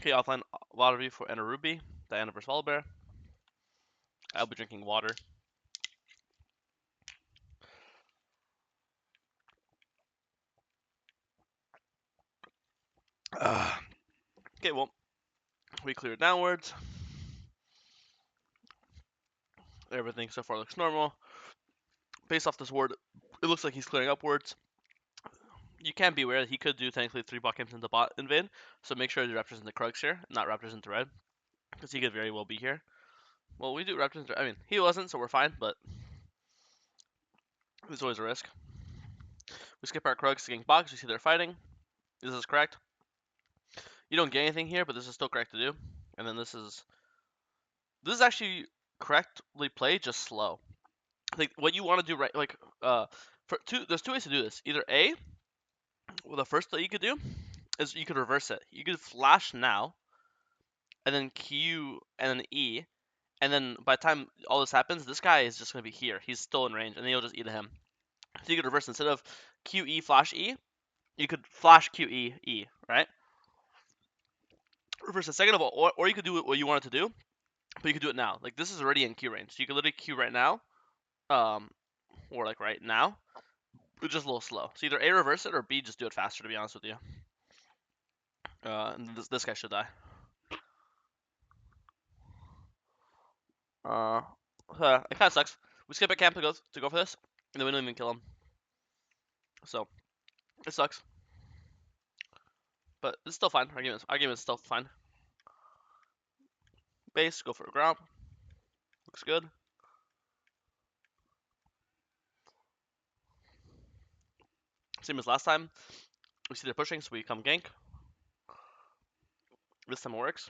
Okay, offline water review for Anna Ruby, Diana vs. Bear. I'll be drinking water. Okay, well, we clear downwards. Everything so far looks normal. Based off this ward, it looks like he's clearing upwards. You can be aware that he could do technically 3 bot camps into bot invade, so make sure the Raptors into Krugs here, not Raptors into red, because he could very well be here. Well, we do Raptors into, I mean, he wasn't, so we're fine, but there's always a risk. We skip our Krugs to gank box, we see they're fighting. This is correct. You don't get anything here, but this is still correct to do. And then this is actually correctly played, just slow. Like what you want to do, right? Like there's 2 ways to do this. Either A, well, the first that you could do is you could reverse it. You could flash now, and then Q and then E, and then by the time all this happens, this guy is just gonna be here. He's still in range, and then you'll just eat him. So you could reverse instead of QE flash E, you could flash QE E, right? Reverse it. Second of all, or you could do what you wanted to do, but you could do it now. Like this is already in Q range, so you could literally Q right now, or like right now. It's just a little slow. So either A, reverse it, or B, just do it faster, to be honest with you. And this guy should die. It kind of sucks. We skip a camp to go for this, and then we don't even kill him. So, it sucks. But it's still fine. Our game is still fine. Base, go for a gromp. Looks good. Same as last time. We see they're pushing, so we come gank. This time it works.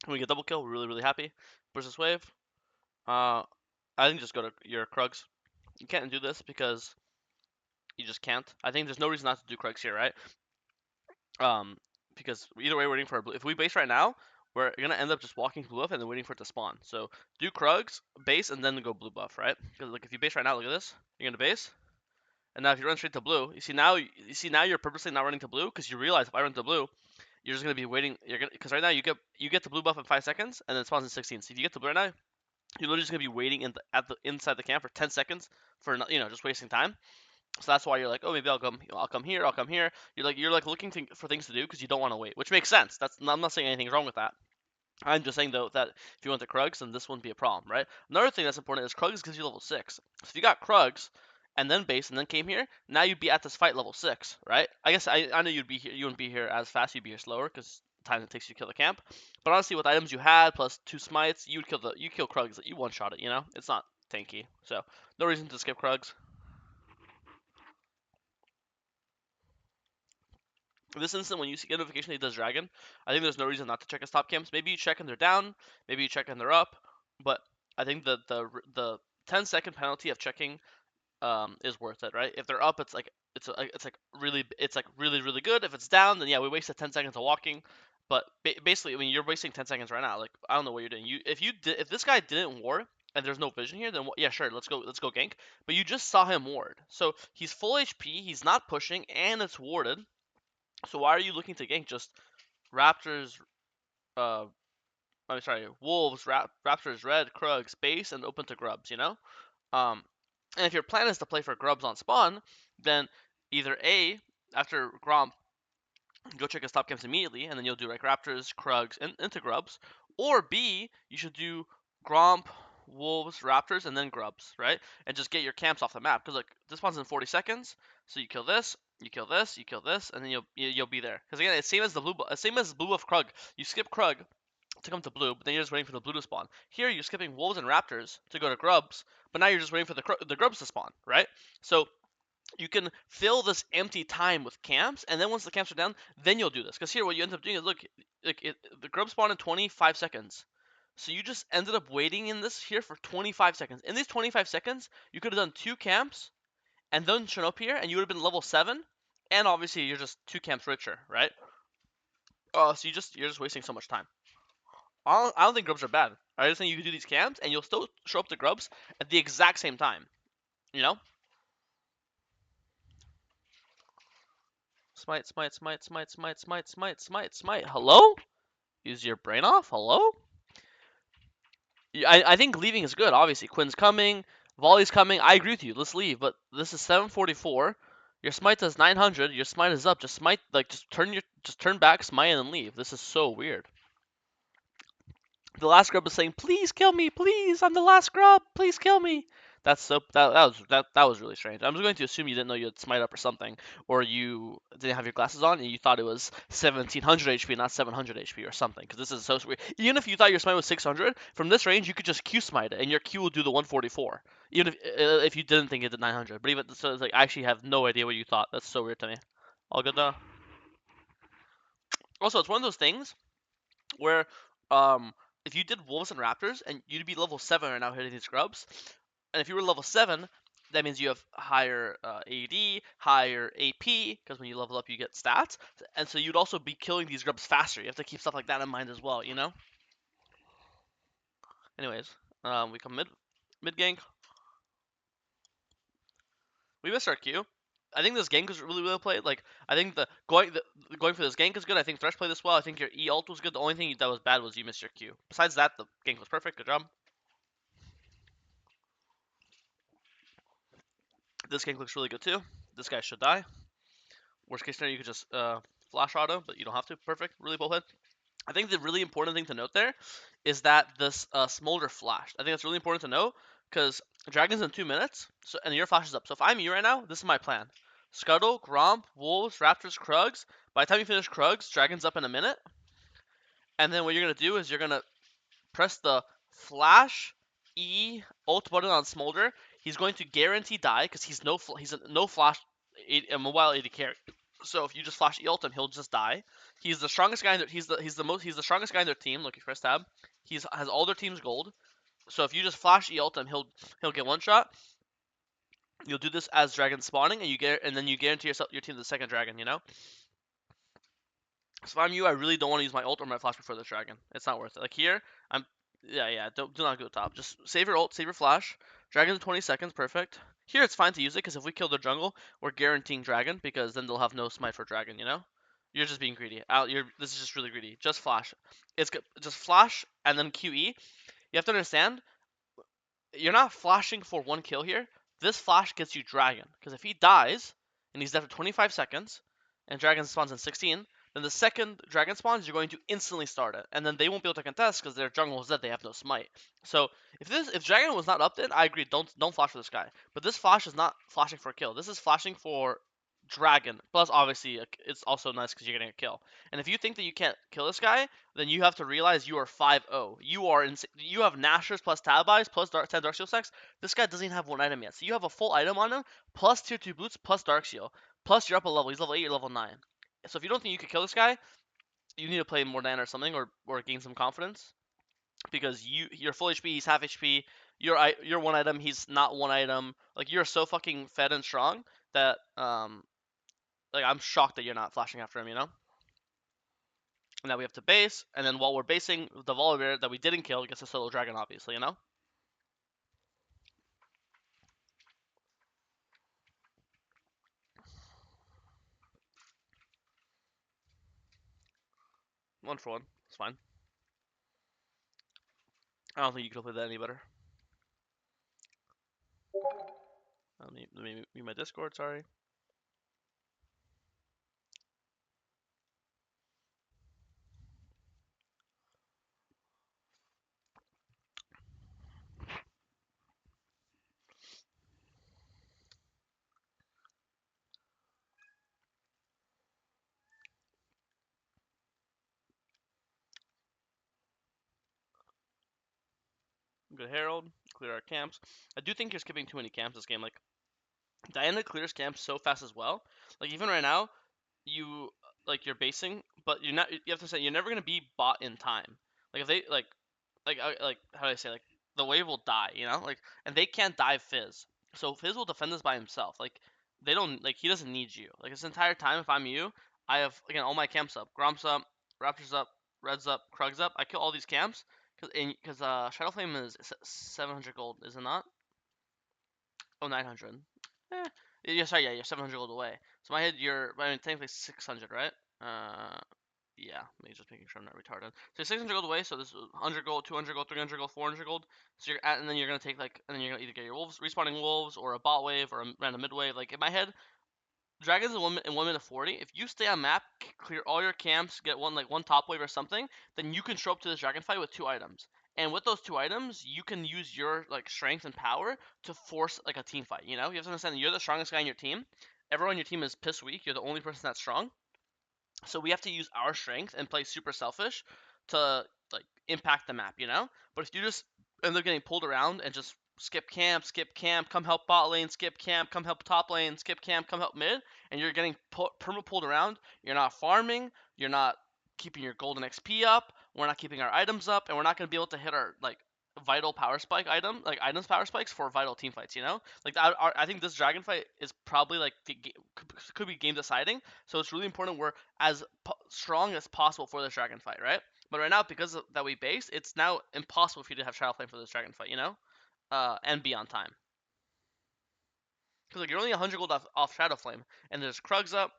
When we get double kill, we're really, really happy. Push this wave. I think just go to your Krugs. You can't do this because you just can't. I think there's no reason not to do Krugs here, right? Because either way, we're waiting for a blue. If we base right now, we're gonna end up just walking blue buff and then waiting for it to spawn. So do Krugs, base, and then go blue buff, right? Because like if you base right now, look at this. You're gonna base, and now if you run straight to blue, you see now you're purposely not running to blue because you realize if I run to blue, you're just gonna be waiting. You're gonna because right now you get the blue buff in 5 seconds and then it spawns in 16. So if you get to blue right now, you're literally just gonna be waiting inside the camp for 10 seconds for just wasting time. So that's why you're like, oh, maybe I'll come here, I'll come here. You're like looking for things to do because you don't want to wait, which makes sense. I'm not saying anything's wrong with that. I'm just saying though that if you went to Krugs, then this wouldn't be a problem, right? Another thing that's important is Krugs gives you level 6. So if you got Krugs and then base and then came here, now you'd be at this fight level 6, right? I guess I know you'd be here. You wouldn't be here as fast. You'd be here slower because the time it takes you to kill the camp. But honestly, with items you had plus 2 smites, you kill Krugs. You one shot it. It's not tanky. So no reason to skip Krugs. This instant, when you get a notification that he does dragon, I think there's no reason not to check his top camps. Maybe you check and they're down, maybe you check and they're up, but I think the 10-second penalty of checking is worth it, right? If they're up, it's like really really good. If it's down, then yeah, we wasted 10 seconds of walking. But basically, I mean, you're wasting 10 seconds right now. Like I don't know what you're doing. If this guy didn't ward and there's no vision here, then yeah, sure, let's go gank. But you just saw him ward, so he's full HP, he's not pushing, and it's warded. So why are you looking to gank just Raptors, I'm sorry, Wolves, Raptors, Red, Krugs, base, and open to Grubs, Um, and if your plan is to play for Grubs on spawn, then either A, after Gromp, go check his top camps immediately, and then you'll do like Raptors, Krugs, and into Grubs, or B, you should do Gromp, Wolves, Raptors, and then Grubs, right? And just get your camps off the map, because like this spawns in 40 seconds, so you kill this, you kill this, you kill this, and then you'll be there. Because again, it's same as blue buff Krug. You skip Krug to come to blue, but then you're just waiting for the blue to spawn. Here, you're skipping Wolves and Raptors to go to Grubs, but now you're just waiting for the Grubs to spawn, right? So you can fill this empty time with camps, and then once the camps are down, then you'll do this. Because here, what you end up doing is look, the grub spawned in 25 seconds. So you just ended up waiting in this here for 25 seconds. In these 25 seconds, you could have done 2 camps and then shown up here, and you would have been level 7. And obviously, you're just 2 camps richer, right? So you're just wasting so much time. I don't think grubs are bad. I just think you can do these camps, and you'll still show up to grubs at the exact same time. You know? Smite, smite, smite, smite, smite, smite, smite, smite, smite. Hello? Use your brain off? Hello? I think leaving is good, obviously. Quinn's coming, Volley's coming. I agree with you. Let's leave, but this is 744. Your smite does 900. Your smite is up. Just smite, like, just turn back, smite, and then leave. This is so weird. The last grub is saying, "Please kill me, please. I'm the last grub. Please kill me." That was really strange. I was going to assume you didn't know you had smite up or something, or you didn't have your glasses on and you thought it was 1700 HP, not 700 HP or something. Because this is so weird. Even if you thought your smite was 600, from this range you could just Q smite it, and your Q will do the 144. Even if you didn't think it did 900, but even so, it's like I actually have no idea what you thought. That's so weird to me. All good though. Also, it's one of those things where um if you did wolves and raptors and you'd be level 7 right now hitting these grubs, and if you were level 7, that means you have higher AD, higher AP, because when you level up you get stats, and so you'd also be killing these grubs faster. You have to keep stuff like that in mind as well, you know. Anyways, we come mid gank. We missed our Q. I think this gank was really well played. Like, I think going for this gank is good. I think Thresh played this well. I think your E ult was good. The only thing that was bad was you missed your Q. Besides that, the gank was perfect. Good job. This gank looks really good too. This guy should die. Worst case scenario, you could just flash auto, but you don't have to. Perfect. Really well hit. I think the really important thing to note there is that this Smolder flashed. I think that's really important to know because Dragon's in 2 minutes, so and your flash is up. So if I'm you right now, this is my plan. Scuttle, Gromp, Wolves, Raptors, Krugs. By the time you finish Krugs, Dragon's up in a minute. And then what you're going to do is you're going to press the flash E ult button on Smolder. He's going to guarantee die because he's a no flash a mobile AD carry. So if you just flash E ult him, he'll just die. He's the strongest guy. He's the strongest guy in their team. Look, you press tab. Has all their team's gold. So if you just flash E ult him, he'll get one shot. You'll do this as dragon spawning, and then you guarantee your team the second dragon. You know. So if I'm you, I really don't want to use my ult or my flash before the dragon. It's not worth it. Like here, yeah. Do not go top. Just save your ult, save your flash. Dragon's in 20 seconds, perfect. Here it's fine to use it because if we kill the jungle, we're guaranteeing dragon because then they'll have no smite for dragon. You know, you're just being greedy. This is just really greedy. Just flash. It's good. Just flash and then QE. You have to understand, you're not flashing for one kill here. This flash gets you dragon because if he dies and he's dead for 25 seconds, and dragon spawns in 16, then the second dragon spawns, you're going to instantly start it, and then they won't be able to contest because their jungle is dead. They have no smite. So if dragon was not up then, I agree. Don't flash for this guy. But this flash is not flashing for a kill. This is flashing for dragon. Plus, obviously, it's also nice because you're getting a kill. And if you think that you can't kill this guy, then you have to realize you are 5-0. You have Nashers plus Tabis plus 10 Dark Seal Stacks. This guy doesn't even have one item yet. So you have a full item on him, plus tier 2 boots, plus Dark Seal. Plus you're up a level. He's level 8, you're level 9. So if you don't think you could kill this guy, you need to play more Mordan or something, or gain some confidence. Because you're full HP, he's half HP. You're one item, he's not one item. Like, you're so fucking fed and strong that like, I'm shocked that you're not flashing after him, you know? And now we have to base, and then while we're basing, the Volibear that we didn't kill gets a solo dragon, obviously, you know? One for one. It's fine. I don't think you could have played that any better. Let me mute my Discord, sorry. Good Herald, clear our camps. I do think you're skipping too many camps this game. Like, Diana clears camps so fast as well. Like, even right now, you're basing, but you're not. You have to say you're never gonna be bought in time. Like, if they like how do I say, like, the wave will die, you know, like, and they can't dive Fizz, so Fizz will defend this by himself. Like, they don't, like, he doesn't need you. Like, this entire time, if I'm you, I have, again, all my camps up. Grom's up, Raptors up, Red's up, Krug's up. I kill all these camps because Shadow Flame is 700 gold, is it not? Oh, 900. Eh, Yeah, sorry, yeah, you're 700 gold away. So in my head, I mean, technically 600, right? Yeah, just making sure I'm not retarded. So 600 gold away, so this is 100 gold, 200 gold, 300 gold, 400 gold. So you're at, and then you're gonna take like, and then you're gonna either get your wolves, respawning wolves, or a bot wave, or a random mid wave. Like in my head, dragons in 1 minute 40. If you stay on map, clear all your camps, get one top wave or something, then you can show up to this dragon fight with 2 items. And with those 2 items, you can use your like strength and power to force like a team fight. You know, you have to understand that you're the strongest guy in your team. Everyone on your team is piss weak. You're the only person that's strong. So we have to use our strength and play super selfish to like impact the map, you know? But if you just end up getting pulled around and just skip camp, come help bot lane, skip camp, come help top lane, skip camp, come help mid, and you're getting perma pulled around, you're not farming, you're not keeping your golden XP up, we're not keeping our items up, and we're not going to be able to hit our like vital power spike items power spikes for vital team fights, you know? Like I think this dragon fight is probably like could be game deciding. So it's really important we're as strong as possible for this dragon fight, right? But right now, because that we base, it's now impossible for you to have Shadow Flame for this dragon fight, you know, and be on time. Because like you're only 100 gold off Shadow Flame, and there's Krugs up,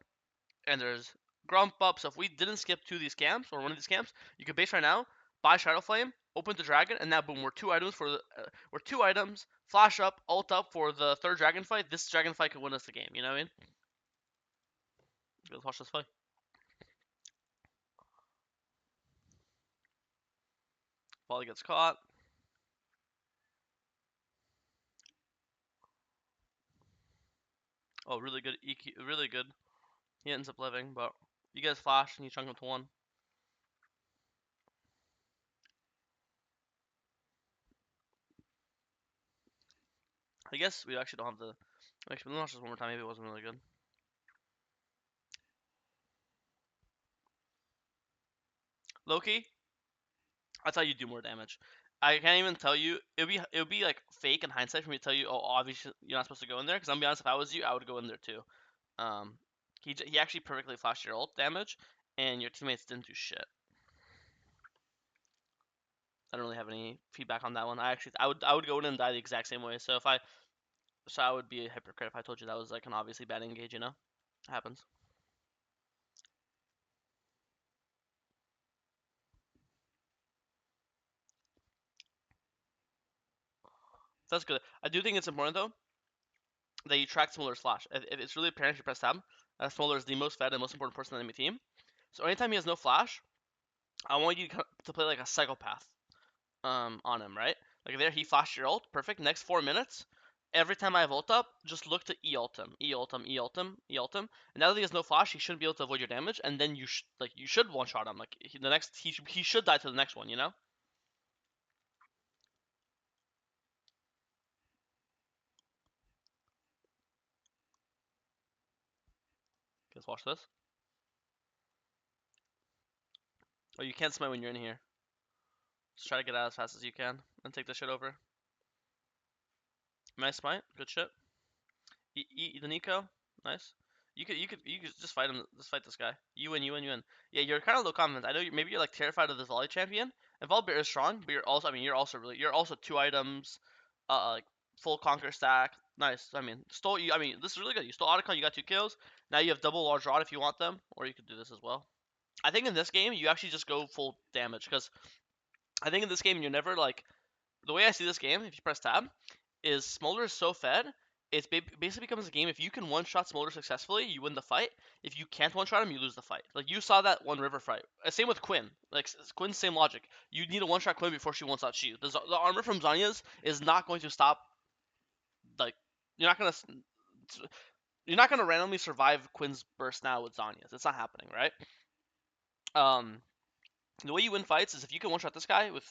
and there's Grump up. So if we didn't skip 2 of these camps or 1 of these camps, you could base right now, buy Shadow Flame, open the dragon, and now boom, we're 2 items for the we're 2 items, flash up, ult up for the third dragon fight. This dragon fight could win us the game. You know what I mean? Let's watch this fight. Volley gets caught. Oh, really good EQ, really good. He ends up living, but you guys flash and you chunk him to 1. I guess we actually don't have the. Actually, let's watch this one more time. Maybe it wasn't really good. Loki, that's how you do more damage. I can't even tell you. It would be like fake in hindsight for me to tell you. Oh, obviously you're not supposed to go in there. Because I'm gonna be honest, if I was you, I would go in there too. Um, he actually perfectly flashed your ult damage, and your teammates didn't do shit. I don't really have any feedback on that one. I would go in and die the exact same way. So I would be a hypocrite if I told you that was like an obviously bad engage. You know, it happens. That's good. I do think it's important though that you track Smolder's flash. If it's really apparent if you press tab, that Smolder is the most fed and most important person on the enemy team. So anytime he has no flash, I want you to play like a psychopath on him, right? Like there, he flashed your ult, perfect. Next 4 minutes, every time I have ult up, just look to E-ult him, E-ult him, E-ult him, E-ult him. And now that he has no flash, he shouldn't be able to avoid your damage, and then you should one shot him. Like he should die to the next one, you know? Let's watch this. Oh, you can't smite when you're in here. Just try to get out as fast as you can and take this shit over. Nice smite, good shit. Eat the Nico, nice. You could just fight him. Just fight this guy. You win, you win, you win. Yeah, you're kind of low confidence. I know maybe you're like terrified of this volley champion. And Volibear is strong, but you're also 2 items, like full conquer stack. Nice. I mean, stole you. I mean, this is really good. You stole Otacon, you got 2 kills. Now you have double large rod if you want them, or you could do this as well. I think in this game you actually just go full damage because I think in this game you're never like the way I see this game. If you press tab, is Smolder is so fed. It basically becomes a game. If you can one shot Smolder successfully, you win the fight. If you can't one shot him, you lose the fight. Like you saw that one river fight. Same with Quinn. Like Quinn's same logic. You need to one shot Quinn before she one shots you. The armor from Zanya's is not going to stop. Like you're not gonna you're not gonna randomly survive Quinn's burst now with Zanya's. It's not happening, right? Um, the way you win fights is if you can one shot this guy with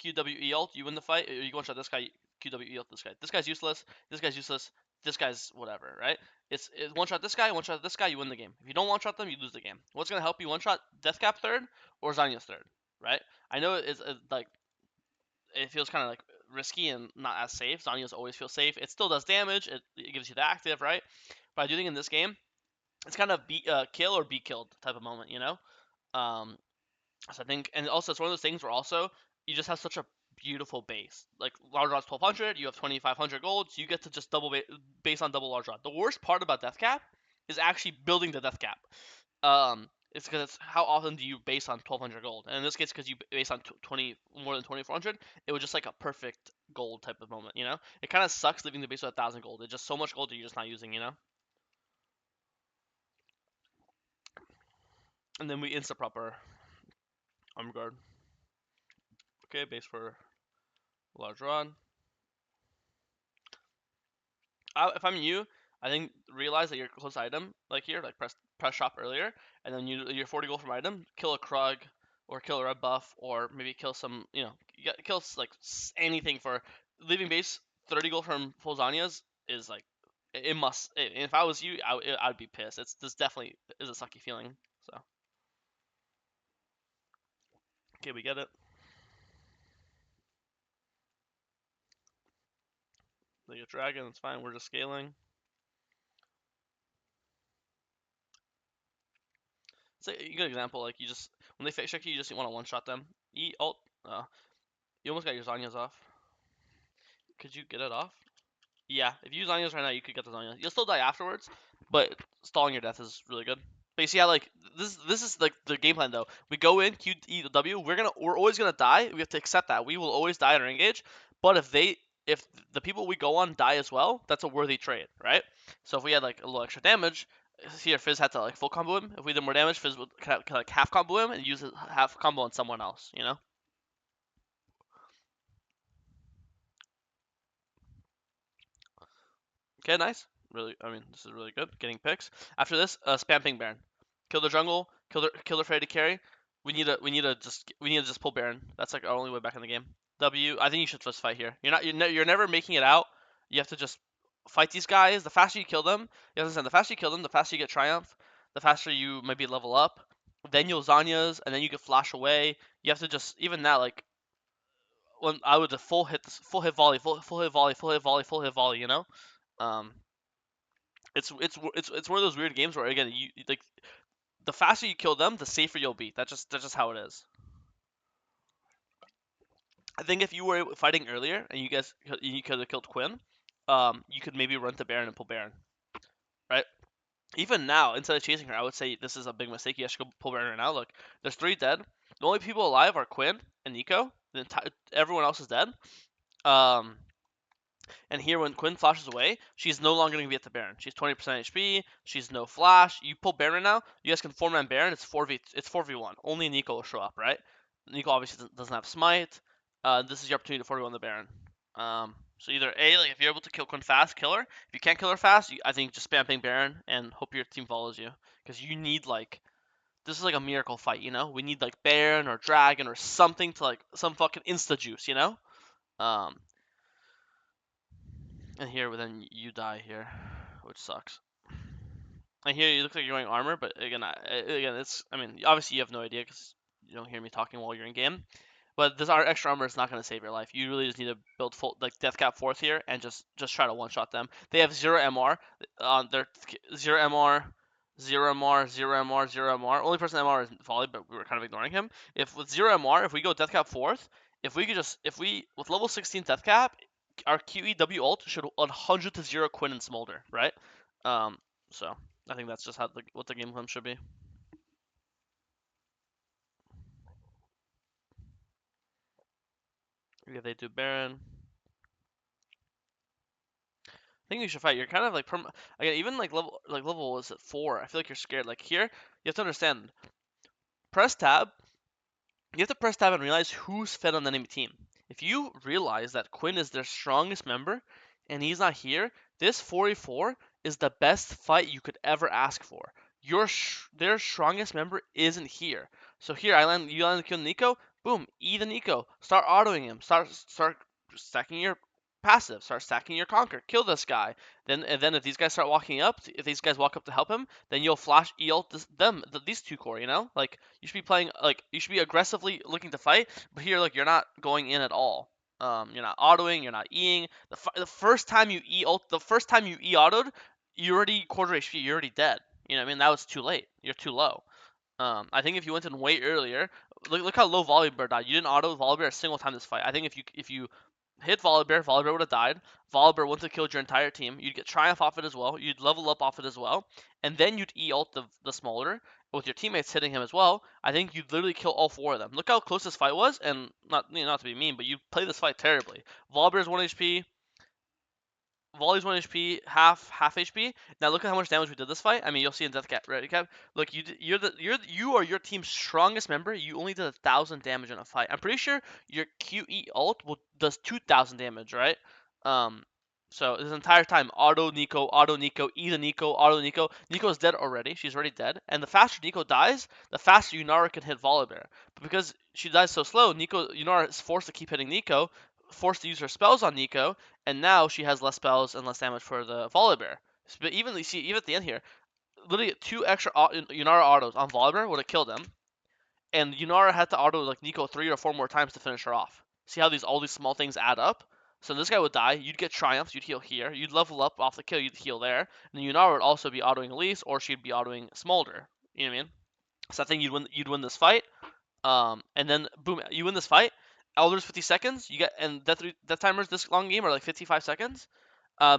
QWE ult, you win the fight. Or you one shot this guy, QWE ult this guy. This guy's useless. This guy's useless. This guy's whatever, right? It's one shot this guy, you win the game. If you don't one shot them, you lose the game. What's gonna help you one shot Deathcap third or Zanya's third, right? I know it's like it feels kind of like risky and not as safe. Zanya's always feels safe. It still does damage. It gives you the active, right? But I do think in this game, it's kind of kill or be killed type of moment, you know? Um, so I think, and also it's one of those things where also you just have such a beautiful base. Like large rod's 1200, you have 2500 gold, so you get to just double base on double large rod. The worst part about death cap is actually building the death cap. It's because it's how often do you base on 1200 gold, and in this case, because you base on 20 more than 2400, it was just like a perfect gold type of moment. You know, it kind of sucks leaving the base with 1000 gold. It's just so much gold that you're just not using. You know, and then we insta proper arm guard. Okay, base for large rod. If I'm you, I think realize that your close item, like here, like press shop earlier, and then you're 40 gold from item, kill a Krug, or kill a red buff, or maybe kill some, kill like anything for leaving base. 30 gold from full Zanyas is like, it must. If I was you, I'd be pissed. This definitely is a sucky feeling. So okay, we get it. They get dragon, it's fine. We're just scaling. It's a good example. Like you just when they fake check you, you just want to one shot them. E alt. You almost got your Zanyas off. Could you get it off? Yeah, if you use Zanyas right now, you could get the Zanyas. You'll still die afterwards, but stalling your death is really good. But you see how like this is like the game plan though. We go in Q E W. We're always gonna die. We have to accept that. We will always die in our engage. But if the people we go on die as well, that's a worthy trade, right? So if we had like a little extra damage, here Fizz had to like full combo him. If we did more damage, Fizz would like half combo him and use a half combo on someone else. You know. Okay, nice. Really, I mean, this is really good. Getting picks. After this, spam ping Baron. Kill the jungle. Kill the Freddy to carry. We need to just pull Baron. That's like our only way back in the game. W. I think you should just fight here. You're never making it out. You have to just fight these guys. The faster you kill them, you understand. The faster you kill them, the faster you get triumph. The faster you maybe level up. Then you'll Zanyas, and then you can flash away. You have to just even that like when I would just full hit volley, full hit volley, full hit volley, full hit volley. You know. Um, it's one of those weird games where again you like the faster you kill them, the safer you'll be. That's just how it is. I think if you were fighting earlier and you could have killed Quinn, you could maybe run to Baron and pull Baron, right? Even now, instead of chasing her, I would say this is a big mistake. You should go pull Baron right now. Look, there's 3 dead. The only people alive are Quinn and Neeko. Everyone else is dead. Um, And here, when Quinn flashes away, she's no longer going to be at the Baron. She's 20% HP. She's no flash. You pull Baron now. You guys can 4-man Baron. It's 4v1. Only Neeko will show up, right? Neeko obviously doesn't have Smite. This is your opportunity to 4v1 the Baron. So either A, like if you're able to kill Quinn fast, kill her. If you can't kill her fast, I think just spam ping Baron and hope your team follows you. Because you need like this is like a miracle fight, you know? We need like Baron or Dragon or something to like some fucking insta juice, you know? Um, And here, then you die here, which sucks. And here, you look like you're wearing armor, but again, I mean, obviously you have no idea because you don't hear me talking while you're in game. But this our extra armor is not going to save your life. You really just need to build full like death cap fourth here and just try to one shot them. They have 0 MR. They're 0 MR, 0 MR, 0 MR, 0 MR. Only person MR is Volley, but we were kind of ignoring him. If with 0 MR, if we go death cap fourth, if we with level 16 death cap, our QEW ult should 100 to 0 Quinn and Smolder, right? So I think that's just what the game plan should be. Yeah, they do Baron. I think you should fight. You're kind of like again, even like level was at 4. I feel like you're scared. Like here, you have to understand. Press tab. You have to press tab and realize who's fed on the enemy team. If you realize that Quinn is their strongest member and he's not here, this 4v4 is the best fight you could ever ask for. Their strongest member isn't here. So here you land the kill Neeko, boom, E the Neeko. Start autoing him. Start stacking your passive. Start stacking your conquer. Kill this guy. Then if these guys start walking up, if these guys walk up to help him, then you'll flash ult these 2 core. You know, like you should be playing you should be aggressively looking to fight. But here, like you're not going in at all. You're not autoing. You're not eing. The first time you the first time you autoed, you already quarter HP. You're already dead. You know what I mean? That was too late. You're too low. I think if you went in way earlier, look how low Volibear died. You didn't auto Volibear a single time this fight. I think if you hit Volibear, Volibear would have died. Volibear wouldn't have killed your entire team. You'd get Triumph off it as well. You'd level up off it as well, and then you'd E-ult the Smolder with your teammates hitting him as well. I think you'd literally kill all four of them. Look how close this fight was, and not to be mean, but you play this fight terribly. Volibear's 1 HP, Volley's 1 HP, half HP. Now look at how much damage we did this fight. I mean, you'll see in Death Cap, right, Cap? Look, you are your team's strongest member. You only did 1,000 damage in a fight. I'm pretty sure your QE ult does 2,000 damage, right? Um, so this entire time, auto Nico, E the Nico, auto Nico. Nico's dead already. She's already dead. And the faster Nico dies, the faster Yunara can hit Volibear. But because she dies so slow, Yunara is forced to keep hitting Nico, forced to use her spells on Nico, and now she has less spells and less damage for the Volibear. But even you see, even at the end here, literally 2 extra Yunara autos on Volibear would have killed him, and Yunara had to auto like Nico 3 or 4 more times to finish her off. See how all these small things add up? So this guy would die. You'd get triumphs. You'd heal here. You'd level up off the kill. You'd heal there. And Yunara would also be autoing Elise, or she'd be autoing Smolder. You know what I mean? So I think you'd win this fight. And then boom, you win this fight. Elder's 50 seconds. You get and death timers this long game are like 55 seconds.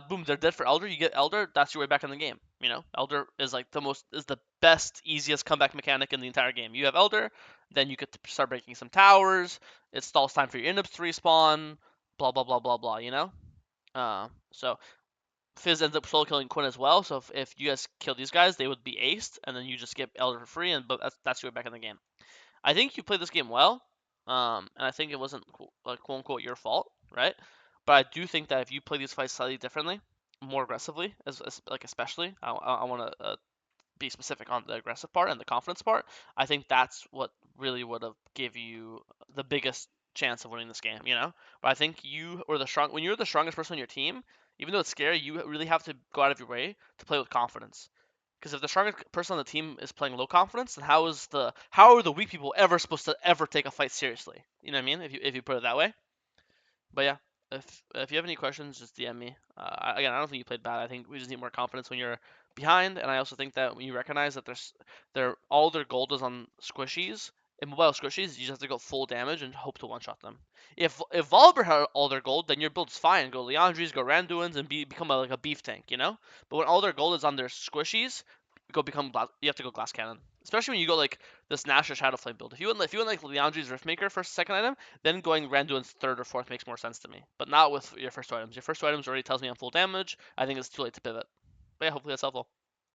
Boom, they're dead for Elder. You get Elder. That's your way back in the game. You know, Elder is like the best, easiest comeback mechanic in the entire game. You have Elder, then you get to start breaking some towers. It stalls time for your inhibs to respawn. Blah blah blah blah blah. You know. So Fizz ends up solo killing Quinn as well. So if you guys kill these guys, they would be aced, and then you just get Elder for free, and but that's your way back in the game. I think you played this game well, and I think it wasn't like quote unquote your fault, right? But I do think that if you play these fights slightly differently, more aggressively, as like especially, I want to be specific on the aggressive part and the confidence part. I think that's what really would have give you the biggest chance of winning this game, you know. But I think when you're the strongest person on your team, even though it's scary, you really have to go out of your way to play with confidence. Because if the strongest person on the team is playing low confidence, then how are the weak people ever supposed to ever take a fight seriously? You know what I mean? If you put it that way. But yeah, if you have any questions, just DM me. Again, I don't think you played bad. I think we just need more confidence when you're behind, and I also think that when you recognize that all their gold is on squishies. In mobile squishies, you just have to go full damage and hope to one-shot them. If Volibear had all their gold, then your build's fine. Go Liandry's, go Randuin's, and become like a beef tank, you know. But when all their gold is on their squishies, you have to go glass cannon. Especially when you go like this Nash or Shadowflame build. If you went like Liandry's Riftmaker first, second item, then going Randuin's third or fourth makes more sense to me. But not with your first two items. Your first two items already tells me I'm full damage. I think it's too late to pivot. But yeah, hopefully that's helpful.